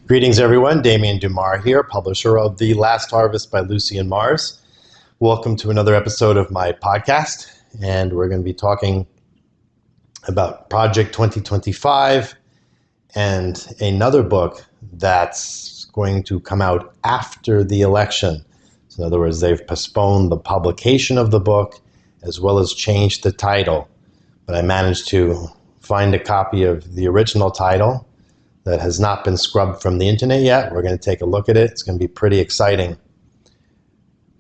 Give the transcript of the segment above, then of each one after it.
Greetings, everyone. Damien Dumar here, publisher of The Last Harvest by Lucy and Mars. Welcome to another episode of my podcast, and we're going to be talking about Project 2025 and another book that's going to come out after the election. So in other words, they've postponed the publication of the book as well as changed the title. But I managed to find a copy of the original title that has not been scrubbed from the internet yet. We're going to take a look at it. It's going to be pretty exciting.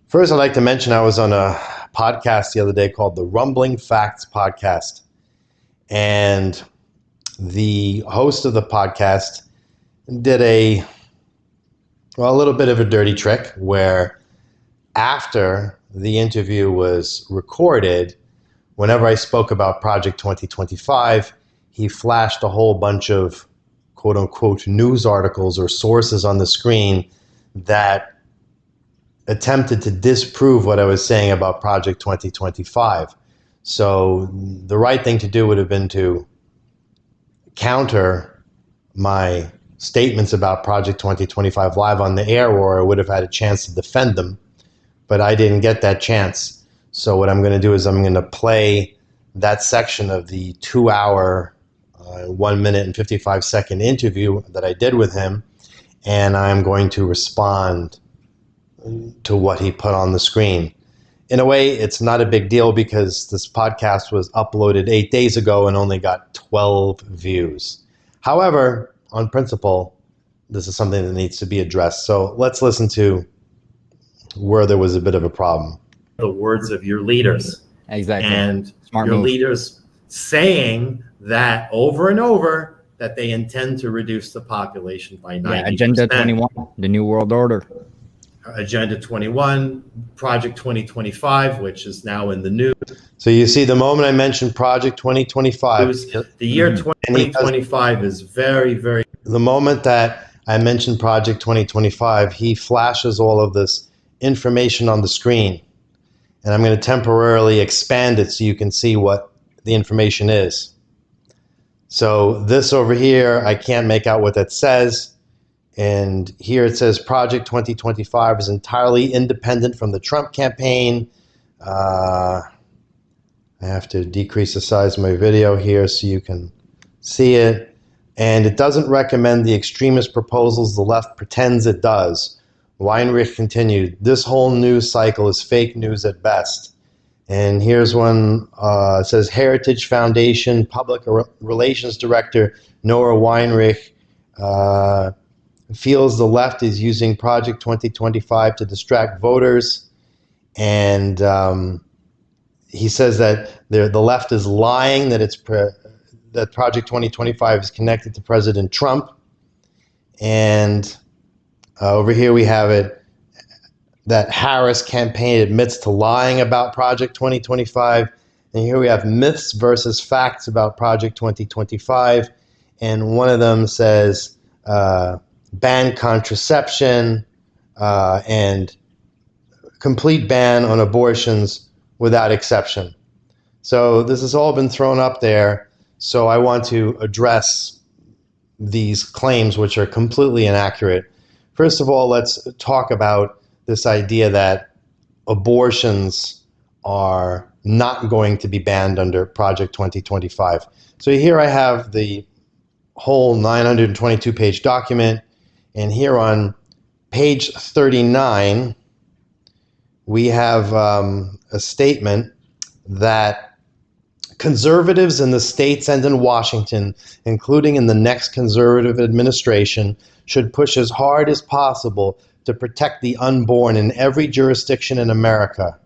First, I'd like to mention I was on a podcast the other day called the Rumbling Facts Podcast. And the host of the podcast did a little bit of a dirty trick where after the interview was recorded, whenever I spoke about Project 2025, he flashed a whole bunch of quote-unquote news articles or sources on the screen that attempted to disprove what I was saying about Project 2025. So the right thing to do would have been to counter my statements about Project 2025 live on the air, or I would have had a chance to defend them, but I didn't get that chance. So what I'm going to do is I'm going to play that section of the 2-hour 1 minute and 55 second interview that I did with him, and I'm going to respond to what he put on the screen. In a way, it's not a big deal because this podcast was uploaded 8 days ago and only got 12 views. However, on principle, this is something that needs to be addressed. So let's listen to where there was a bit of a problem. The words of your leaders. Exactly. And Smart your move. leaders saying that over and over that they intend to reduce the population by 90%. Yeah, Agenda 21, the New World Order. Agenda 21, Project 2025, which is now in the news. So you see, the moment I mentioned Project 2025, The year 2025 is very, very... The moment that I mentioned Project 2025, he flashes all of this information on the screen. And I'm going to temporarily expand it so you can see what the information is. So this over here, I can't make out what that says. And here it says Project 2025 is entirely independent from the Trump campaign. I have to decrease the size of my video here so you can see it. And it doesn't recommend the extremist proposals the left pretends it does. Weinrich continued, this whole news cycle is fake news at best. And here's one, it says Heritage Foundation Public Relations Director Noah Weinrich feels the left is using Project 2025 to distract voters. And he says that the left is lying, that that Project 2025 is connected to President Trump. And over here we have it, that Harris campaign admits to lying about Project 2025. And here we have myths versus facts about Project 2025. And one of them says ban contraception and complete ban on abortions without exception. So this has all been thrown up there. So I want to address these claims, which are completely inaccurate. First of all, let's talk about this idea that abortions are not going to be banned under Project 2025. So here I have the whole 922-page document, and here on page 39, we have a statement that conservatives in the states and in Washington, including in the next conservative administration, should push as hard as possible to protect the unborn in every jurisdiction in America.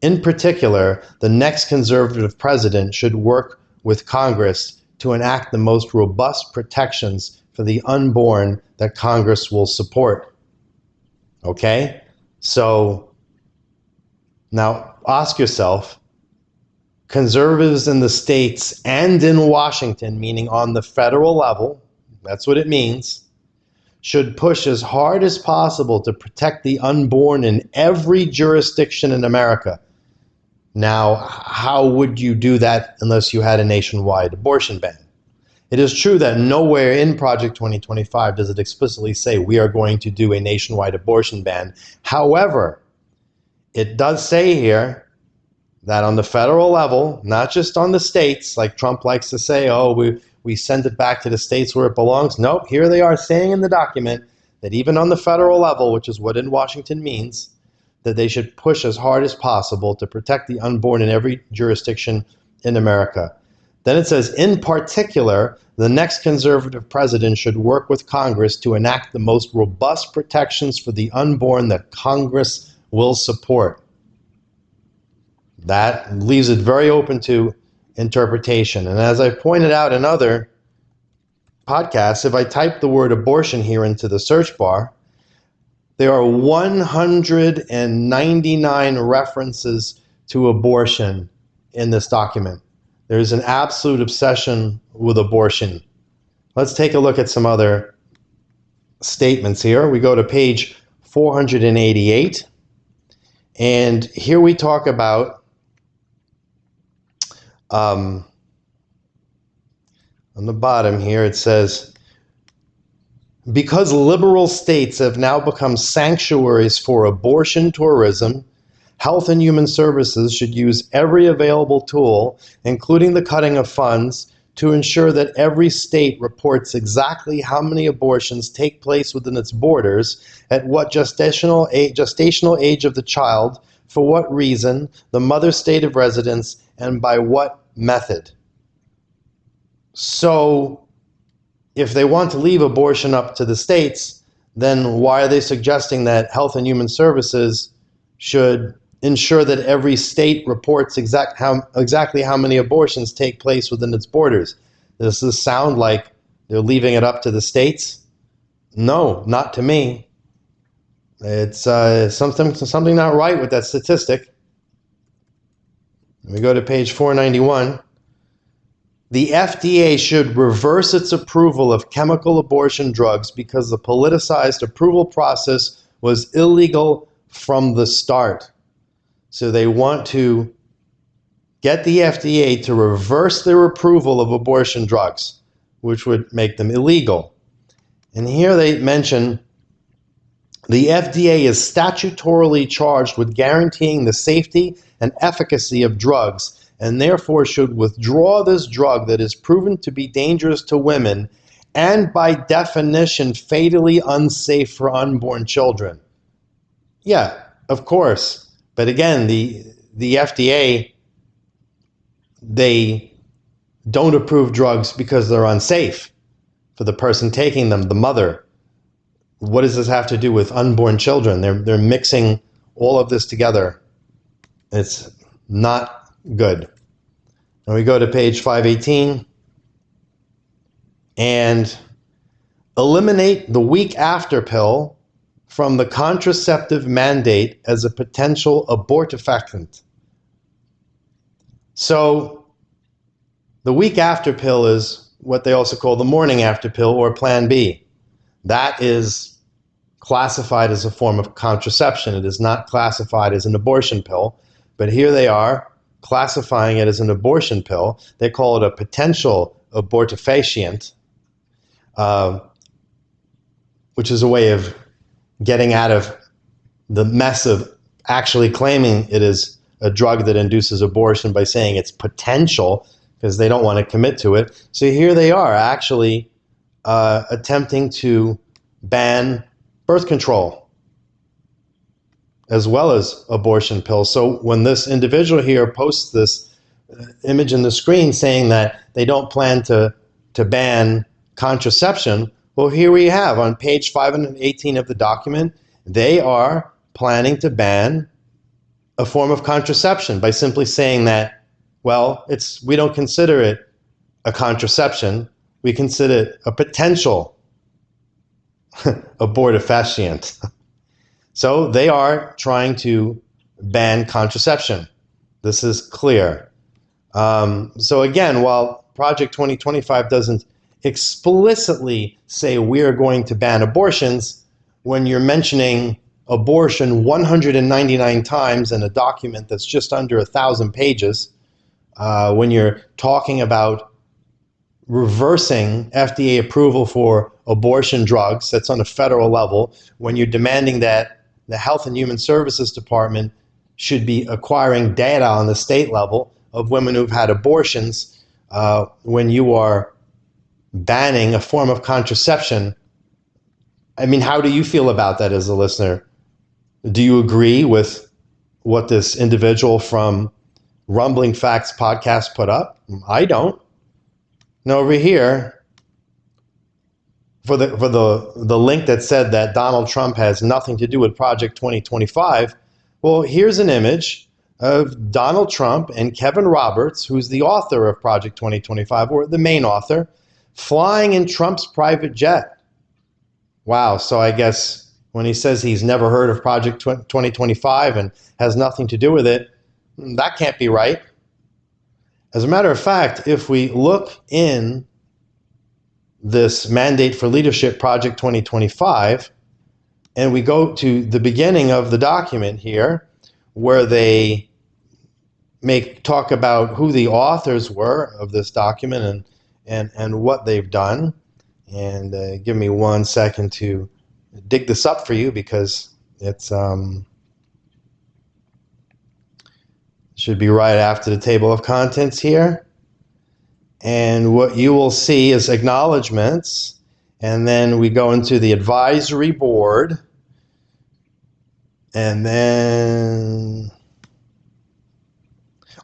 In particular, the next conservative president should work with Congress to enact the most robust protections for the unborn that Congress will support. Okay? So now ask yourself, conservatives in the states and in Washington, meaning on the federal level, that's what it means, should push as hard as possible to protect the unborn in every jurisdiction in America. Now, how would you do that unless you had a nationwide abortion ban? It is true that nowhere in Project 2025 does it explicitly say we are going to do a nationwide abortion ban. However, it does say here that on the federal level, not just on the states, like Trump likes to say, oh, we send it back to the states where it belongs. Nope, here they are saying in the document that even on the federal level, which is what in Washington means, that they should push as hard as possible to protect the unborn in every jurisdiction in America. Then it says, in particular, the next conservative president should work with Congress to enact the most robust protections for the unborn that Congress will support. That leaves it very open to interpretation. And as I pointed out in other podcasts, if I type the word abortion here into the search bar, there are 199 references to abortion in this document. There's an absolute obsession with abortion. Let's take a look at some other statements here. We go to page 488, and here we talk about on the bottom here, it says, because liberal states have now become sanctuaries for abortion tourism, Health and Human Services should use every available tool, including the cutting of funds, to ensure that every state reports exactly how many abortions take place within its borders, at what gestational age of the child, for what reason, the mother's state of residence, and by what method. So, if they want to leave abortion up to the states, then why are they suggesting that Health and Human Services should ensure that every state reports exactly how many abortions take place within its borders? Does this sound like they're leaving it up to the states? No, not to me. It's something not right with that statistic. We go to page 491. The FDA should reverse its approval of chemical abortion drugs because the politicized approval process was illegal from the start. So they want to get the FDA to reverse their approval of abortion drugs, which would make them illegal. And here they mention the FDA is statutorily charged with guaranteeing the safety and efficacy of drugs, and therefore should withdraw this drug that is proven to be dangerous to women and by definition fatally unsafe for unborn children. Yeah, of course. But again, the FDA, they don't approve drugs because they're unsafe for the person taking them, the mother. What does this have to do with unborn children? They're mixing all of this together. It's not good. And we go to page 518 and eliminate the week after pill from the contraceptive mandate as a potential abortifacient. So the week after pill is what they also call the morning after pill, or Plan B. That is classified as a form of contraception. It is not classified as an abortion pill, but here they are classifying it as an abortion pill. They call it a potential abortifacient, which is a way of getting out of the mess of actually claiming it is a drug that induces abortion by saying it's potential, because they don't want to commit to it. So here they are actually attempting to ban birth control as well as abortion pills. So when this individual here posts this image in the screen saying that they don't plan to ban contraception, well, here we have on page 518 of the document, they are planning to ban a form of contraception by simply saying that, well, we don't consider it a contraception, we consider it a potential abortifacient. So they are trying to ban contraception. This is clear. So again, while Project 2025 doesn't explicitly say we are going to ban abortions, when you're mentioning abortion 199 times in a document that's just under 1,000 pages, when you're talking about reversing FDA approval for abortion drugs. That's on a federal level. When you're demanding that the Health and Human Services Department should be acquiring data on the state level of women who've had abortions, when you are banning a form of contraception. I mean, how do you feel about that as a listener? Do you agree with what this individual from Rumbling Facts podcast put up? I don't. Now over here, for the link that said that Donald Trump has nothing to do with Project 2025, well, here's an image of Donald Trump and Kevin Roberts, who's the author of Project 2025, or the main author, flying in Trump's private jet. Wow, so I guess when he says he's never heard of Project 2025 and has nothing to do with it, that can't be right. As a matter of fact, if we look in this Mandate for Leadership Project 2025, and we go to the beginning of the document here, where they talk about who the authors were of this document and what they've done. And give me 1 second to dig this up for you, because it's should be right after the table of contents here. And what you will see is acknowledgments, and then we go into the advisory board, and then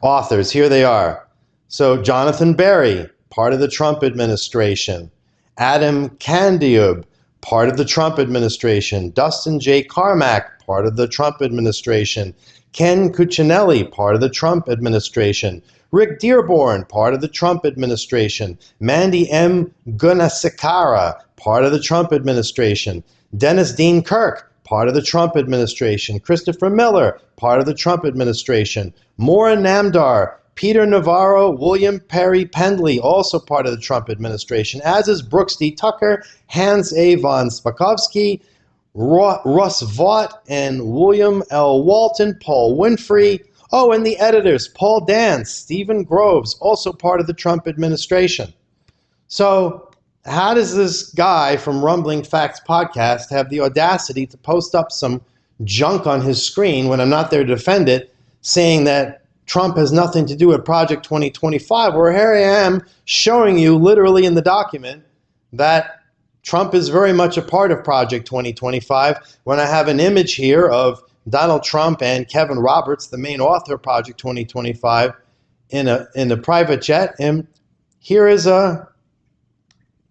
authors. Here they are. So Jonathan Berry, part of the Trump administration. Adam Candiub, part of the Trump administration. Dustin J. Carmack, part of the Trump administration. Ken Cuccinelli, part of the Trump administration. Rick Dearborn, part of the Trump administration. Mandy M. Gunasekara, part of the Trump administration. Dennis Dean Kirk, part of the Trump administration. Christopher Miller, part of the Trump administration. Maura Namdar, Peter Navarro, William Perry Pendley, also part of the Trump administration, as is Brooks D. Tucker, Hans A. von Spakovsky, Russ Vaught, and William L. Walton, Paul Winfrey. Oh, and the editors, Paul Dance, Stephen Groves, also part of the Trump administration. So how does this guy from Rumbling Facts podcast have the audacity to post up some junk on his screen when I'm not there to defend it, saying that Trump has nothing to do with Project 2025, where here I am showing you literally in the document that Trump is very much a part of Project 2025, when I have an image here of Donald Trump and Kevin Roberts, the main author of Project 2025, in a private jet. And here is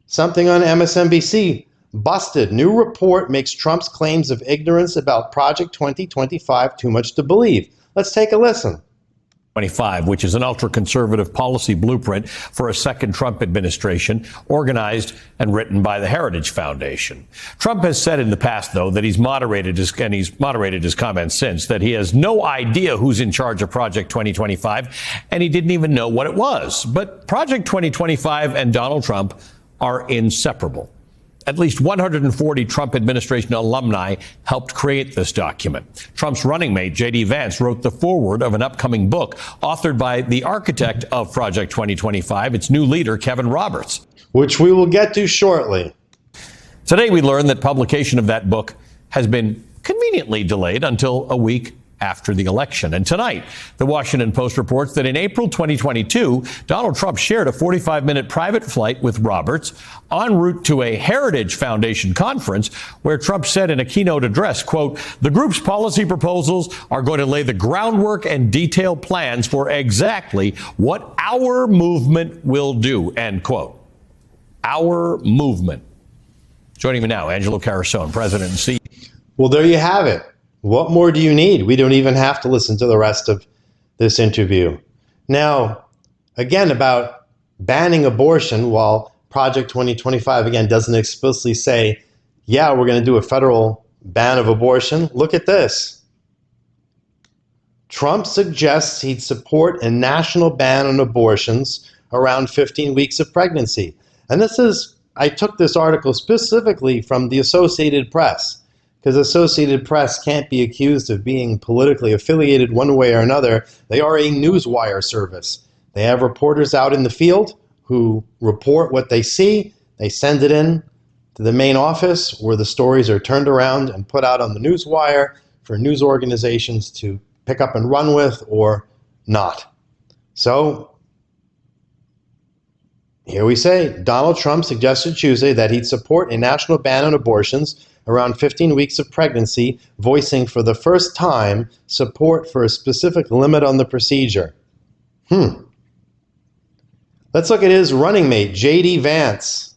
something on MSNBC. Busted. New report makes Trump's claims of ignorance about Project 2025 too much to believe. Let's take a listen. 25, which is an ultra-conservative policy blueprint for a second Trump administration, organized and written by the Heritage Foundation. Trump has said in the past, though, that he's moderated his comments since, that he has no idea who's in charge of Project 2025, and he didn't even know what it was. But Project 2025 and Donald Trump are inseparable. At least 140 Trump administration alumni helped create this document. Trump's running mate, J.D. Vance, wrote the foreword of an upcoming book authored by the architect of Project 2025, its new leader, Kevin Roberts, which we will get to shortly. Today, we learned that publication of that book has been conveniently delayed until a week after the election. And tonight, the Washington Post reports that in April 2022, Donald Trump shared a 45-minute private flight with Roberts en route to a Heritage Foundation conference, where Trump said in a keynote address, quote, "The group's policy proposals are going to lay the groundwork and detailed plans for exactly what our movement will do," end quote. Our movement. Joining me now, Angelo Carusone, President and CEO. Well, there you have it. What more do you need? We don't even have to listen to the rest of this interview. Now, again, about banning abortion, while Project 2025, again, doesn't explicitly say, yeah, we're going to do a federal ban of abortion. Look at this. Trump suggests he'd support a national ban on abortions around 15 weeks of pregnancy. And I took this article specifically from the Associated Press, because Associated Press can't be accused of being politically affiliated one way or another. They are a newswire service. They have reporters out in the field who report what they see. They send it in to the main office where the stories are turned around and put out on the news wire for news organizations to pick up and run with or not. So here we say, Donald Trump suggested Tuesday that he'd support a national ban on abortions around 15 weeks of pregnancy, voicing for the first time support for a specific limit on the procedure. Let's look at his running mate, J.D. Vance.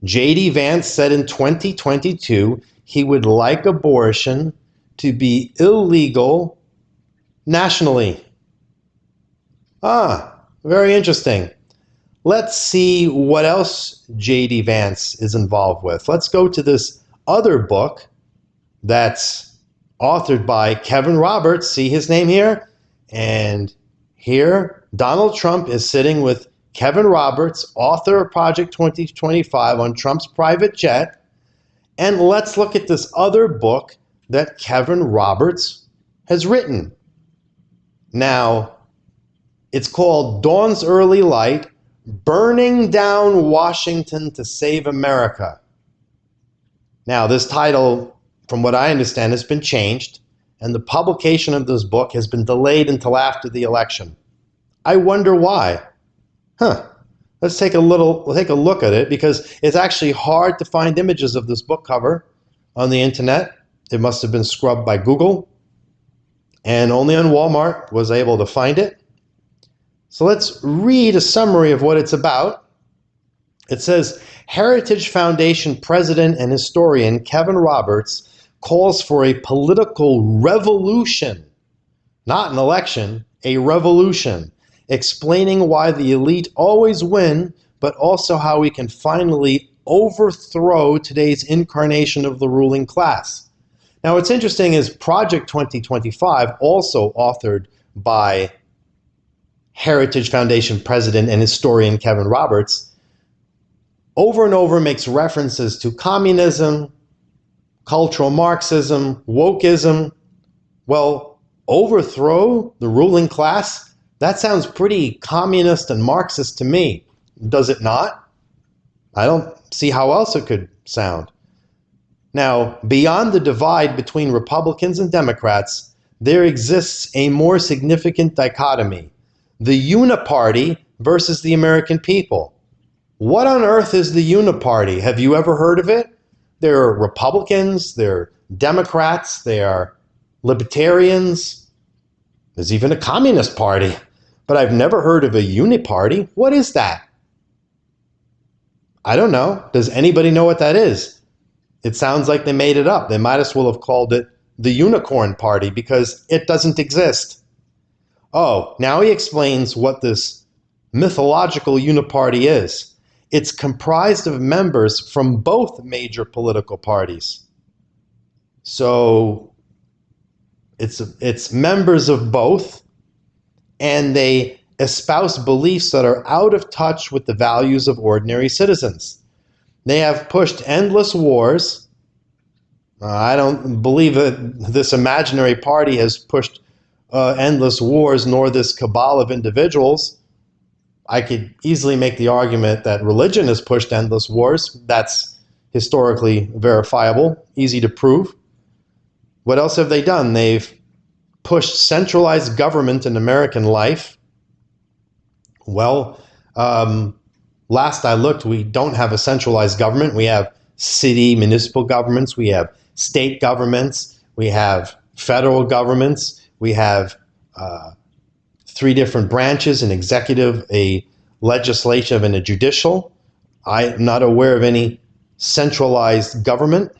J.D. Vance said in 2022 he would like abortion to be illegal nationally. Very interesting. Let's see what else J.D. Vance is involved with. Let's go to this other book that's authored by Kevin Roberts. See his name here? And here, Donald Trump is sitting with Kevin Roberts, author of Project 2025 on Trump's private jet. And let's look at this other book that Kevin Roberts has written. Now, it's called Dawn's Early Light, Burning Down Washington to Save America. Now, this title, from what I understand, has been changed, and the publication of this book has been delayed until after the election. I wonder why. Let's take a look at it, because it's actually hard to find images of this book cover on the internet. It must have been scrubbed by Google, and only on Walmart was able to find it. So let's read a summary of what it's about. It says, Heritage Foundation president and historian Kevin Roberts calls for a political revolution, not an election, a revolution, explaining why the elite always win, but also how we can finally overthrow today's incarnation of the ruling class. Now, what's interesting is Project 2025, also authored by Heritage Foundation president and historian Kevin Roberts, over and over makes references to communism, cultural Marxism, wokeism. Well, overthrow the ruling class? That sounds pretty communist and Marxist to me. Does it not? I don't see how else it could sound. Now, beyond the divide between Republicans and Democrats, there exists a more significant dichotomy: the uniparty versus the American people. What on earth is the uniparty? Have you ever heard of it? There are Republicans, there are Democrats, there are libertarians. There's even a communist party. But I've never heard of a uniparty. What is that? I don't know. Does anybody know what that is? It sounds like they made it up. They might as well have called it the Unicorn Party, because it doesn't exist. Oh, now he explains what this mythological uniparty is. It's comprised of members from both major political parties. So it's members of both, and they espouse beliefs that are out of touch with the values of ordinary citizens. They have pushed endless wars. I don't believe that this imaginary party has pushed endless wars, nor this cabal of individuals. I could easily make the argument that religion has pushed endless wars. That's historically verifiable, easy to prove. What else have they done? They've pushed centralized government in American life. Well, last I looked, we don't have a centralized government. We have city, municipal governments. We have state governments. We have federal governments. We have three different branches: an executive, a legislative, and a judicial. I'm not aware of any centralized government.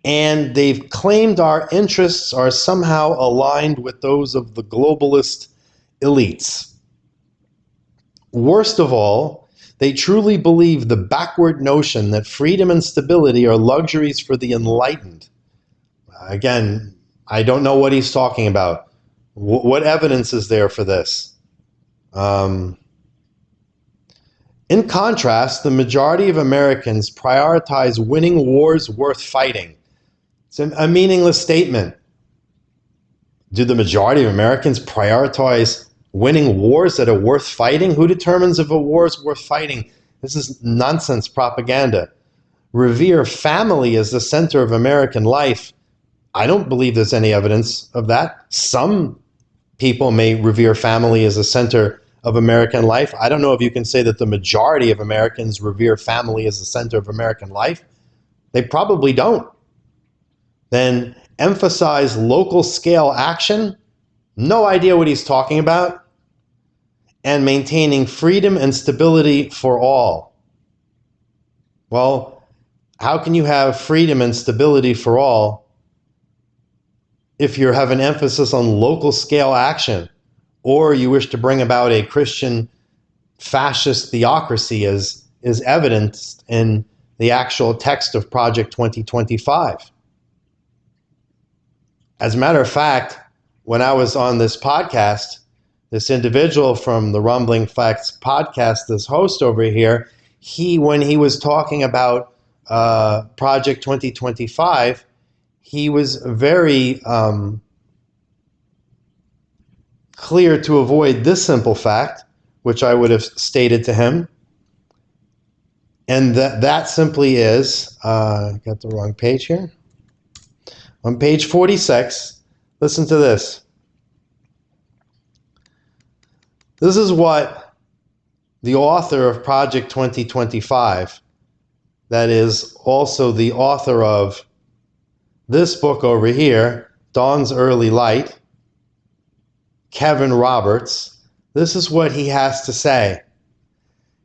And they've claimed our interests are somehow aligned with those of the globalist elites. Worst of all, they truly believe the backward notion that freedom and stability are luxuries for the enlightened. Again, I don't know what he's talking about. What evidence is there for this? In contrast, the majority of Americans prioritize winning wars worth fighting. It's a meaningless statement. Do the majority of Americans prioritize winning wars that are worth fighting? Who determines if a war is worth fighting? This is nonsense propaganda. Revere family as the center of American life. I don't believe there's any evidence of that. Some people may revere family as the center of American life. I don't know if you can say that the majority of Americans revere family as the center of American life. They probably don't. Then emphasize local scale action. No idea what he's talking about. And maintaining freedom and stability for all. Well, how can you have freedom and stability for all if you have an emphasis on local scale action, or you wish to bring about a Christian fascist theocracy as is evidenced in the actual text of Project 2025? As a matter of fact, when I was on this podcast, this individual from the Rumbling Facts podcast, this host over here, when he was talking about Project 2025, he was very clear to avoid this simple fact, which I would have stated to him. And that simply is, I got the wrong page here. On page 46, listen to this. This is what the author of Project 2025, that is also the author of this book over here, Dawn's Early Light, Kevin Roberts, this is what he has to say.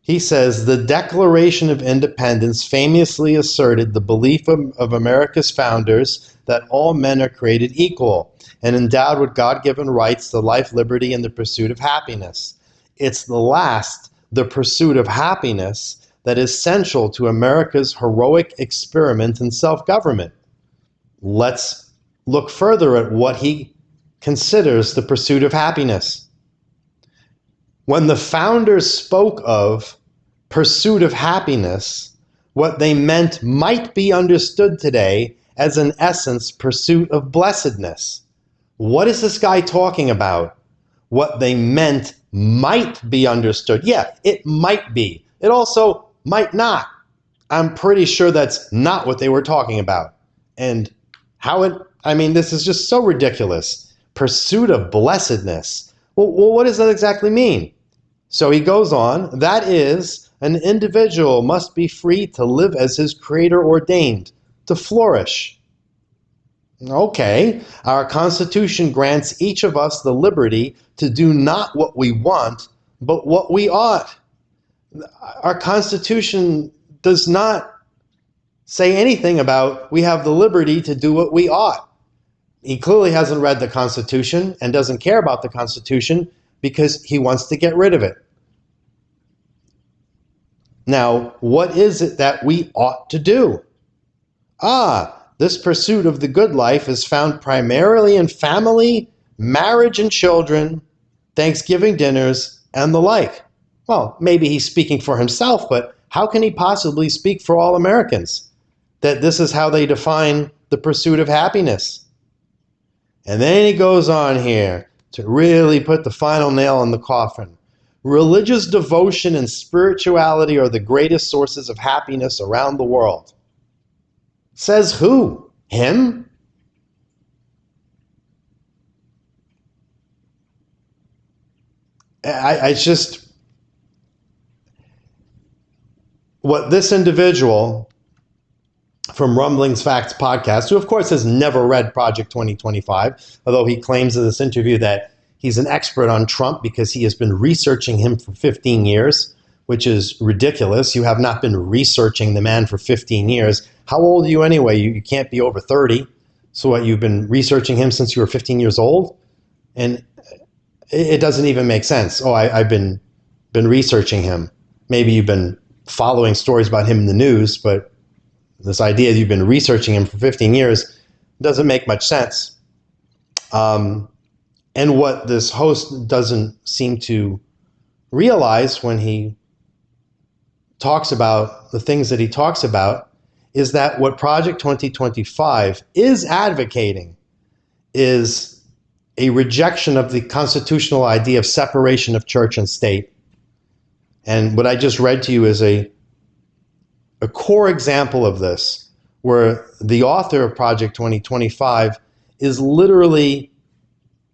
He says, the Declaration of Independence famously asserted the belief of America's founders that all men are created equal and endowed with God-given rights to life, liberty, and the pursuit of happiness. It's the last, the pursuit of happiness, that is central to America's heroic experiment in self-government. Let's look further at what he considers the pursuit of happiness. When the founders spoke of pursuit of happiness, what they meant might be understood today as, in essence, pursuit of blessedness. What is this guy talking about? What they meant might be understood. Yeah, it might be. It also might not. I'm pretty sure that's not what they were talking about. And this is just so ridiculous. Pursuit of blessedness. Well, what does that exactly mean? So he goes on, that is, an individual must be free to live as his creator ordained, to flourish. Okay, our Constitution grants each of us the liberty to do not what we want, but what we ought. Our Constitution does not say anything about we have the liberty to do what we ought. He clearly hasn't read the Constitution and doesn't care about the Constitution because he wants to get rid of it. Now, what is it that we ought to do? This pursuit of the good life is found primarily in family, marriage and children, Thanksgiving dinners, and the like. Well, maybe he's speaking for himself, but how can he possibly speak for all Americans? That this is how they define the pursuit of happiness. And then he goes on here to really put the final nail in the coffin. Religious devotion and spirituality are the greatest sources of happiness around the world. Says who? Him? What this individual from Rumblings Facts podcast, who of course has never read Project 2025, although he claims in this interview that he's an expert on Trump because he has been researching him for 15 years, which is ridiculous. You have not been researching the man for 15 years. How old are you anyway? You can't be over 30. So what, you've been researching him since you were 15 years old? And it doesn't even make sense. I've been researching him. Maybe you've been following stories about him in the news, but this idea that you've been researching him for 15 years doesn't make much sense. And what this host doesn't seem to realize when he talks about the things that he talks about is that what Project 2025 is advocating is a rejection of the constitutional idea of separation of church and state. And what I just read to you is a core example of this, where the author of Project 2025 is literally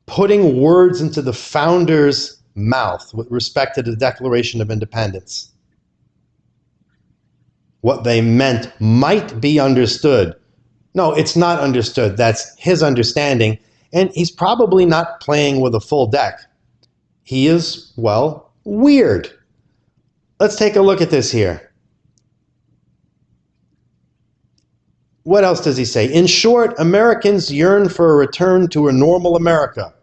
putting words into the founder's mouth with respect to the Declaration of Independence. What they meant might be understood. No, it's not understood. That's his understanding. And he's probably not playing with a full deck. He is, well, weird. Let's take a look at this here. What else does he say? In short, Americans yearn for a return to a normal America.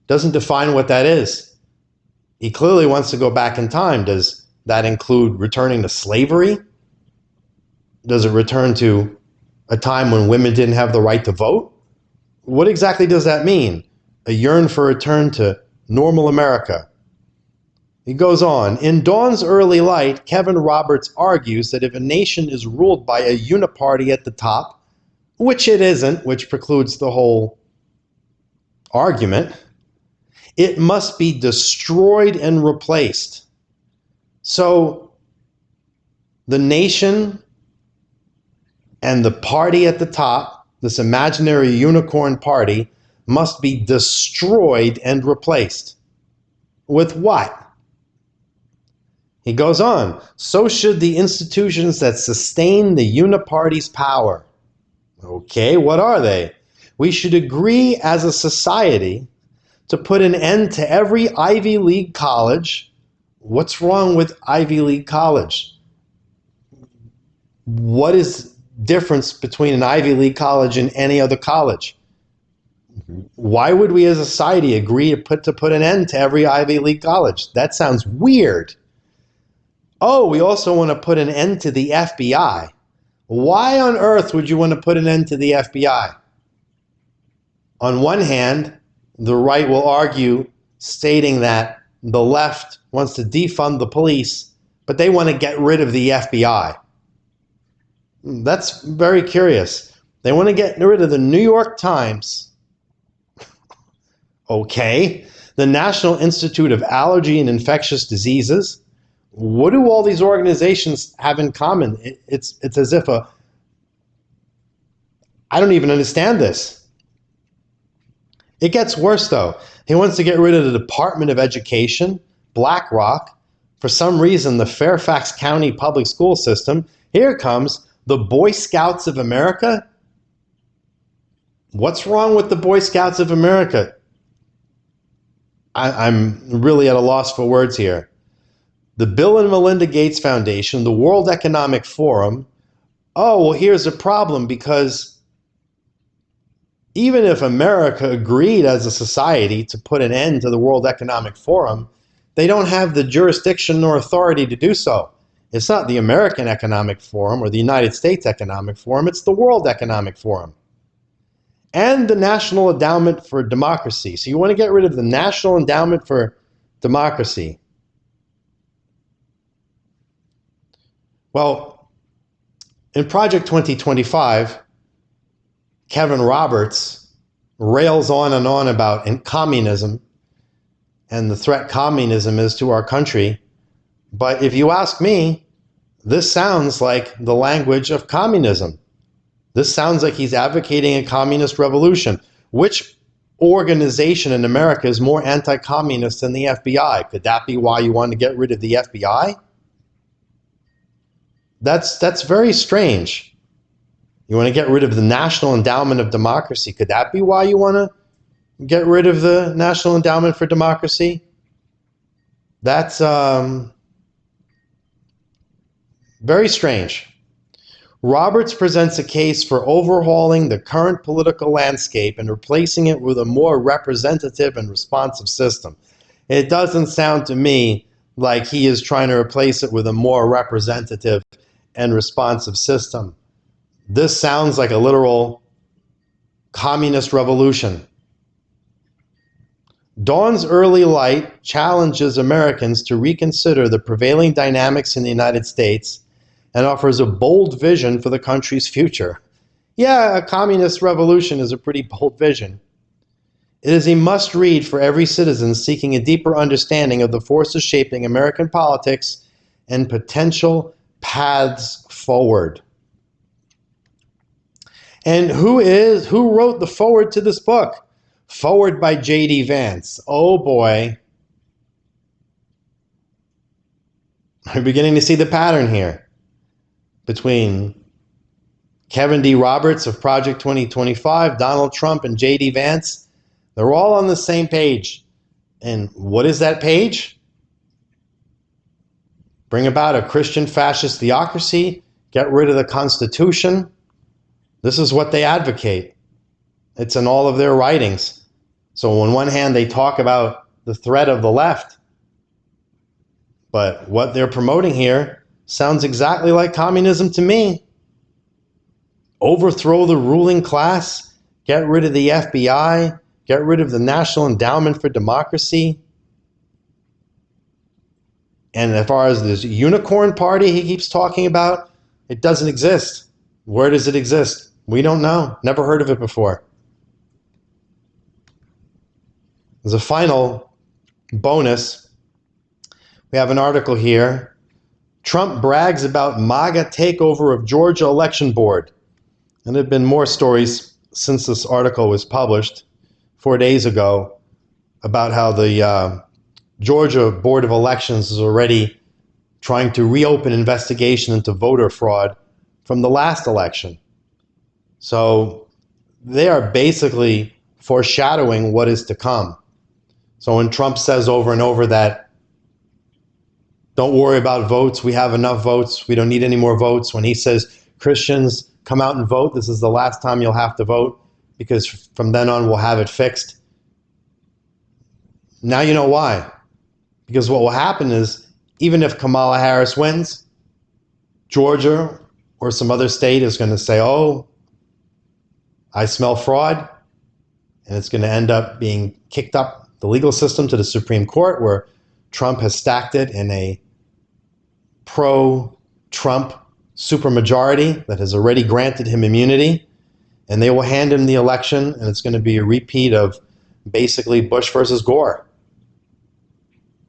Doesn't define what that is. He clearly wants to go back in time. Does that include returning to slavery? Does it return to a time when women didn't have the right to vote? What exactly does that mean? A yearn for a return to normal America. He goes on, in Dawn's Early Light, Kevin Roberts argues that if a nation is ruled by a uniparty at the top, which it isn't, which precludes the whole argument, it must be destroyed and replaced. So the nation and the party at the top, this imaginary unicorn party, must be destroyed and replaced. With what? He goes on, so should the institutions that sustain the uniparty's power. Okay, what are they? We should agree as a society to put an end to every Ivy League college. What's wrong with Ivy League college? What is the difference between an Ivy League college and any other college? Why would we as a society agree to put an end to every Ivy League college? That sounds weird. Oh, we also want to put an end to the FBI. Why on earth would you want to put an end to the FBI? On one hand, the right will argue, stating that the left wants to defund the police, but they want to get rid of the FBI. That's very curious. They want to get rid of the New York Times. Okay. The National Institute of Allergy and Infectious Diseases. What do all these organizations have in common? It's as if I don't even understand this. It gets worse, though. He wants to get rid of the Department of Education, BlackRock, for some reason, the Fairfax County public school system. Here comes the Boy Scouts of America. What's wrong with the Boy Scouts of America? I'm really at a loss for words here. The Bill and Melinda Gates Foundation, the World Economic Forum. Oh, well, here's a problem, because even if America agreed as a society to put an end to the World Economic Forum, they don't have the jurisdiction nor authority to do so. It's not the American Economic Forum or the United States Economic Forum, it's the World Economic Forum. And the National Endowment for Democracy. So you want to get rid of the National Endowment for Democracy. Well, in Project 2025, Kevin Roberts rails on and on about communism and the threat communism is to our country. But if you ask me, this sounds like the language of communism. This sounds like he's advocating a communist revolution. Which organization in America is more anti-communist than the FBI? Could that be why you want to get rid of the FBI? That's very strange. You want to get rid of the National Endowment of Democracy. Could that be why you want to get rid of the National Endowment for Democracy? That's very strange. Roberts presents a case for overhauling the current political landscape and replacing it with a more representative and responsive system. It doesn't sound to me like he is trying to replace it with a more representative and responsive system. This sounds like a literal communist revolution. Dawn's Early Light challenges Americans to reconsider the prevailing dynamics in the United States and offers a bold vision for the country's future. Yeah, a communist revolution is a pretty bold vision. It is a must-read for every citizen seeking a deeper understanding of the forces shaping American politics and potential paths forward. And who wrote the foreword to this book? Foreword by J.D. Vance. Oh boy. We're beginning to see the pattern here between Kevin D. Roberts of Project 2025, Donald Trump, and J.D. Vance. They're all on the same page. And what is that page? Bring about a Christian fascist theocracy, get rid of the Constitution. This is what they advocate. It's in all of their writings. So on one hand, they talk about the threat of the left, but what they're promoting here sounds exactly like communism to me. Overthrow the ruling class, get rid of the FBI, get rid of the National Endowment for Democracy. And as far as this unicorn party he keeps talking about, it doesn't exist. Where does it exist? We don't know. Never heard of it before. As a final bonus, we have an article here. Trump brags about MAGA takeover of Georgia election board. And there have been more stories since this article was published 4 days ago about how the Georgia Board of Elections is already trying to reopen investigation into voter fraud from the last election. So they are basically foreshadowing what is to come. So when Trump says over and over that, don't worry about votes, we have enough votes, we don't need any more votes. When he says, Christians, come out and vote, this is the last time you'll have to vote, because from then on we'll have it fixed. Now you know why. Because what will happen is, even if Kamala Harris wins, Georgia or some other state is going to say, oh, I smell fraud, and it's going to end up being kicked up the legal system to the Supreme Court, where Trump has stacked it in a pro-Trump supermajority that has already granted him immunity, and they will hand him the election, and it's going to be a repeat of basically Bush versus Gore.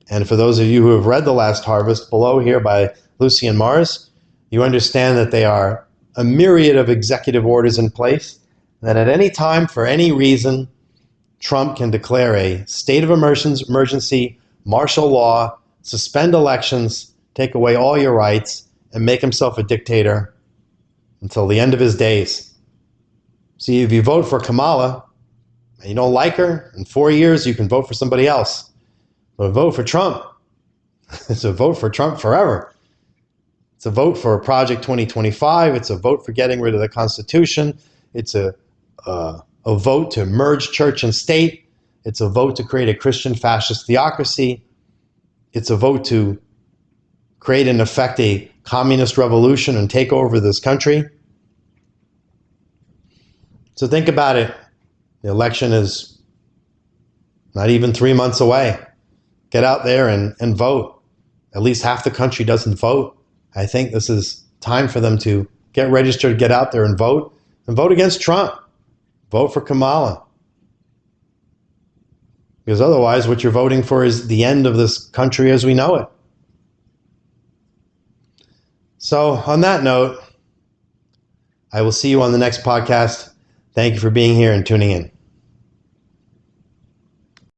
And for those of you who have read The Last Harvest, below here by Lucien Mars, you understand that they are a myriad of executive orders in place, that at any time, for any reason, Trump can declare a state of emergency, martial law, suspend elections, take away all your rights, and make himself a dictator until the end of his days. See, if you vote for Kamala and you don't like her, in 4 years you can vote for somebody else. But vote for Trump, it's a vote for Trump forever. It's a vote for Project 2025. It's a vote for getting rid of the Constitution. It's a vote to merge church and state. It's a vote to create a Christian fascist theocracy. It's a vote to create and effect a communist revolution and take over this country. So think about it. The election is not even 3 months away. Get out there and vote. At least half the country doesn't vote. I think this is time for them to get registered, get out there and vote against Trump. Vote for Kamala. Because otherwise, what you're voting for is the end of this country as we know it. So on that note, I will see you on the next podcast. Thank you for being here and tuning in.